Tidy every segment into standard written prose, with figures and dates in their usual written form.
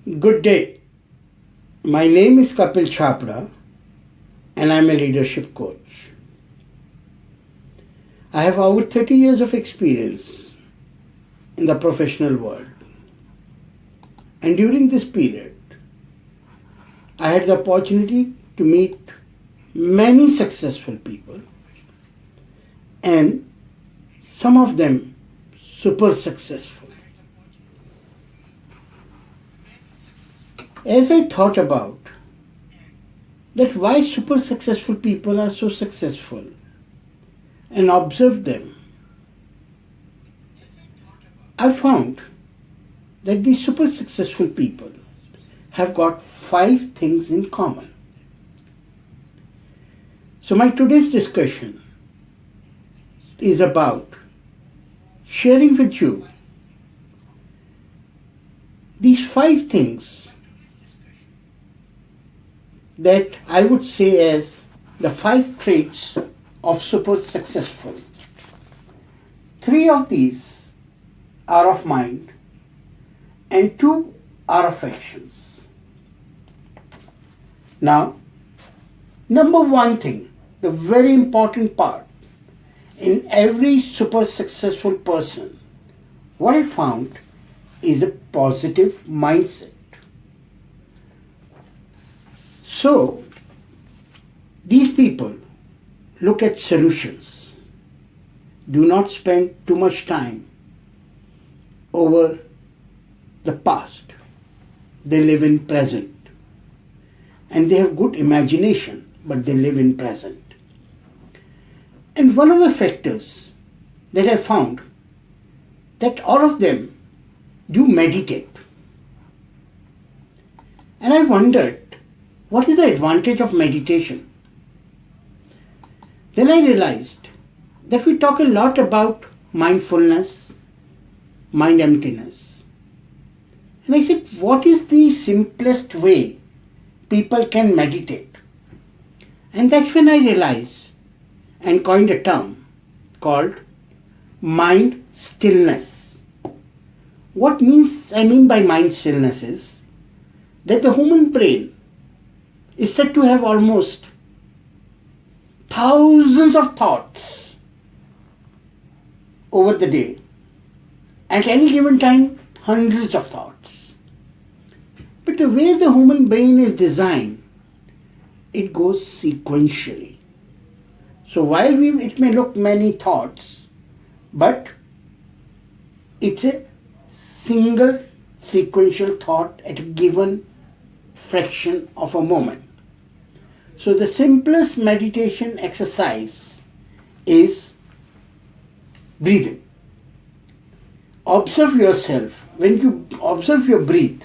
Good day. My name is Kapil Chapra and I'm a leadership coach. I have over 30 years of experience in the professional world. And during this period, I had the opportunity to meet many successful people and some of them super successful. As I thought about that why super successful people are so successful and observed them, I found that these super successful people have got 5 things in common. So my today's discussion is about sharing with you these 5 things that I would say as the 5 traits of super successful. 3 of these are of mind and 2 are of actions. Now, number 1 thing, the very important part in every super successful person, what I found is a positive mindset. So, these people look at solutions, do not spend too much time over the past. They live in present. And they have good imagination, but they live in present. And one of the factors that I found that all of them do meditate. And I wondered, what is the advantage of meditation? Then I realized that we talk a lot about mindfulness, mind emptiness. And I said, what is the simplest way people can meditate? And that's when I realized and coined a term called mind stillness. What I mean by mind stillness is that the human brain is said to have almost thousands of thoughts over the day. At any given time, hundreds of thoughts. But the way the human brain is designed, it goes sequentially. So while it may look many thoughts, but it's a single sequential thought at a given fraction of a moment. So the simplest meditation exercise is breathing. Observe yourself. When you observe your breath,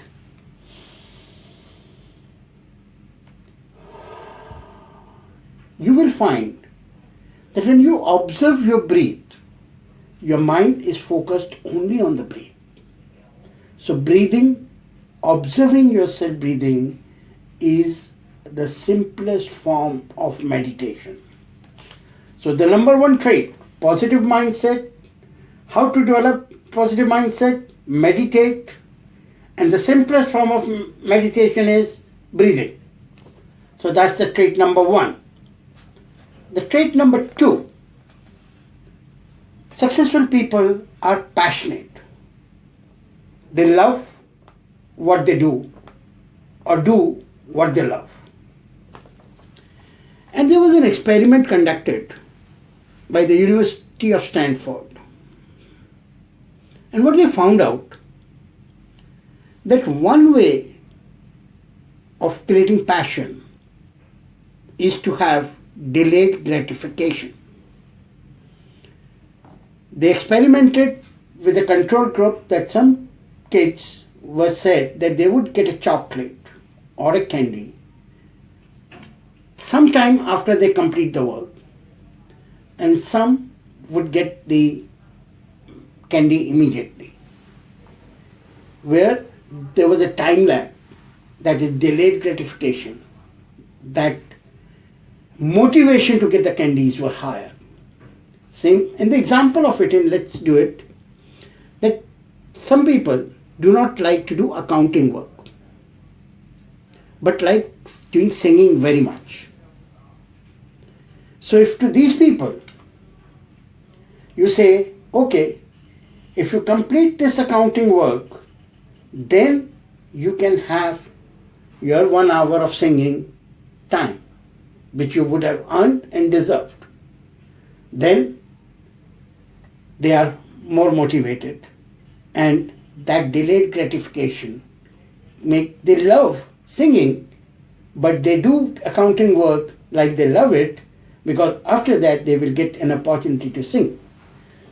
you will find that when you observe your breath, your mind is focused only on the breath. So breathing, observing yourself breathing is the simplest form of meditation. So the number 1 trait, positive mindset. How to develop positive mindset? Meditate. And the simplest form of meditation is breathing. So that's the trait number 1. The trait number 2, successful people are passionate. They love what they do or do what they love. And there was an experiment conducted by the University of Stanford. And what they found out, that one way of creating passion is to have delayed gratification. They experimented with a control group that some kids were said that they would get a chocolate or a candy sometime after they complete the work, and some would get the candy immediately, where there was a time lag, that is delayed gratification, that motivation to get the candies were higher. Same in the example of it, and let's do it, that some people do not like to do accounting work. but like doing singing very much. So if to these people you say, okay, if you complete this accounting work, then you can have your 1 hour of singing time, which you would have earned and deserved. Then they are more motivated, and that delayed gratification they love singing, but they do accounting work like they love it, because after that they will get an opportunity to sing.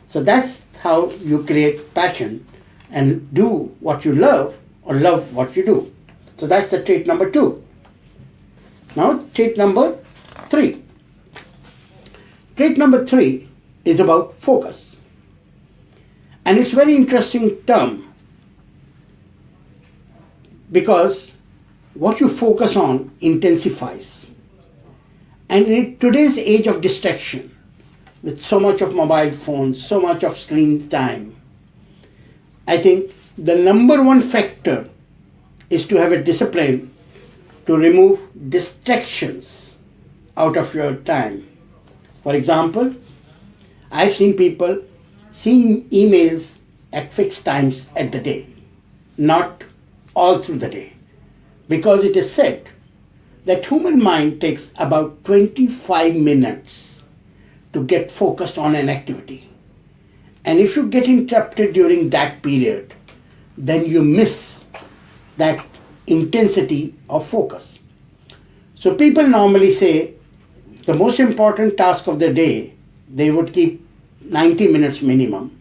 So that's how you create passion and do what you love or love what you do. So that's the trait number 2. Now trait number 3. Trait number 3 is about focus. And it's a very interesting term, because what you focus on intensifies. And in today's age of distraction, with so much of mobile phones, so much of screen time, I think the number one factor is to have a discipline to remove distractions out of your time. For example, I've seen people seeing emails at fixed times at the day, not all through the day, because it is said that human mind takes about 25 minutes to get focused on an activity. And if you get interrupted during that period, then you miss that intensity of focus. So people normally say the most important task of the day, they would keep 90 minutes minimum,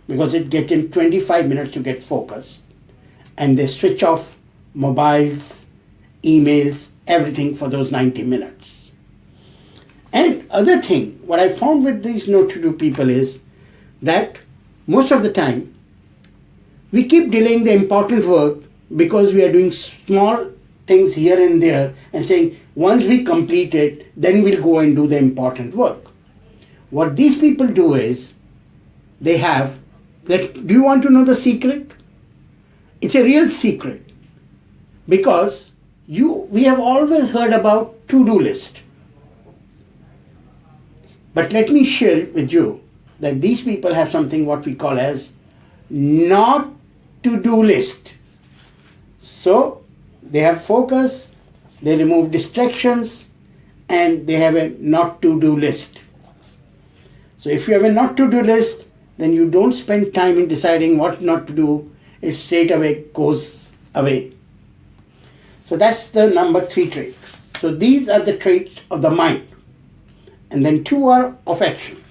because it gets in 25 minutes to get focused. And they switch off mobiles, emails, everything for those 90 minutes. And other thing, what I found with these no-to-do people is that most of the time we keep delaying the important work because we are doing small things here and there and saying once we complete it, then we'll go and do the important work. What these people do is they have that. Do you want to know the secret? It's a real secret, because we have always heard about to-do list. But let me share with you that these people have something what we call as not to-do list. So they have focus, they remove distractions, and they have a not to-do list. So if you have a not to-do list, then you don't spend time in deciding what not to do. It straight away goes away. So that's the number 3 trait. So these are the traits of the mind. And then 2 are of action.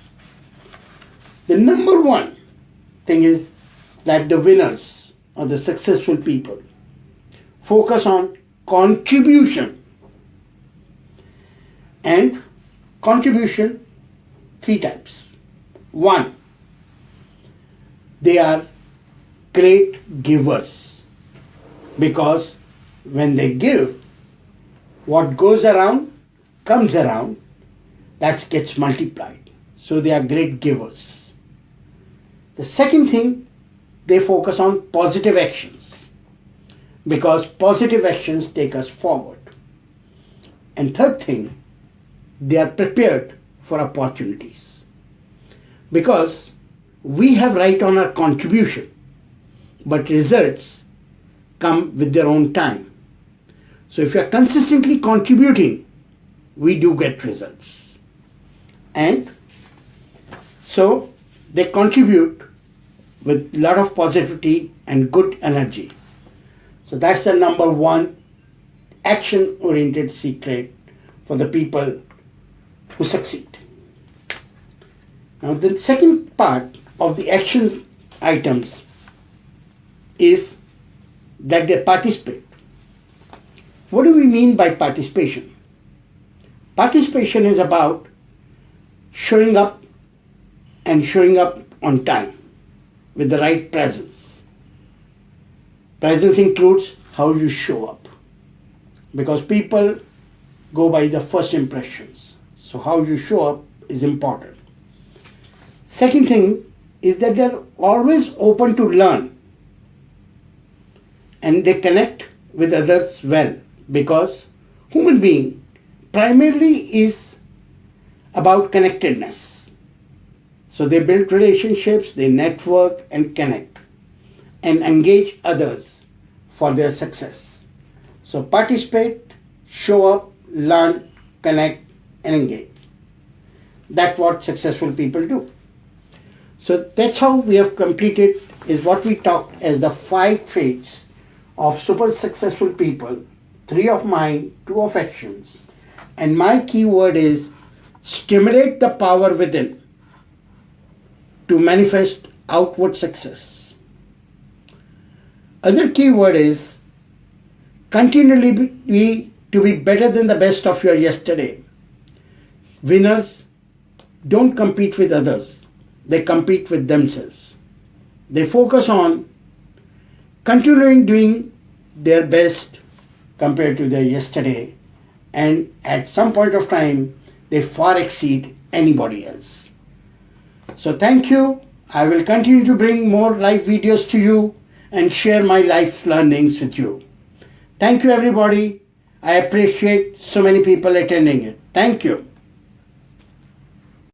The number 1 thing is that the winners or the successful people focus on contribution. And contribution, 3 types. 1, they are great givers, because when they give, what goes around comes around, that gets multiplied. So they are great givers. The second thing, they focus on positive actions, because positive actions take us forward. And third thing, they are prepared for opportunities, because we have right on our contribution, but results come with their own time. So if you are consistently contributing, we do get results. And so they contribute with a lot of positivity and good energy. So that's the number 1 action-oriented secret for the people who succeed. Now the second part of the action items is that they participate. What do we mean by participation? Participation is about showing up, and showing up on time with the right presence. Presence includes how you show up, because people go by the first impressions. So how you show up is important. Second thing is that they're always open to learn, and they connect with others well, because human being primarily is about connectedness. So they build relationships, they network and connect and engage others for their success. So participate, show up, learn, connect and engage. That's what successful people do. So that's how we have completed is what we talked as the 5 traits of super successful people, 3 of mind, 2 of actions. And my key word is stimulate the power within to manifest outward success. Other key word is continually to be better than the best of your yesterday. Winners don't compete with others. They compete with themselves. They focus on continuing doing their best compared to their yesterday, and at some point of time they far exceed anybody else. So thank you. I will continue to bring more live videos to you and share my life learnings with you. Thank you everybody. I appreciate so many people attending it. Thank you.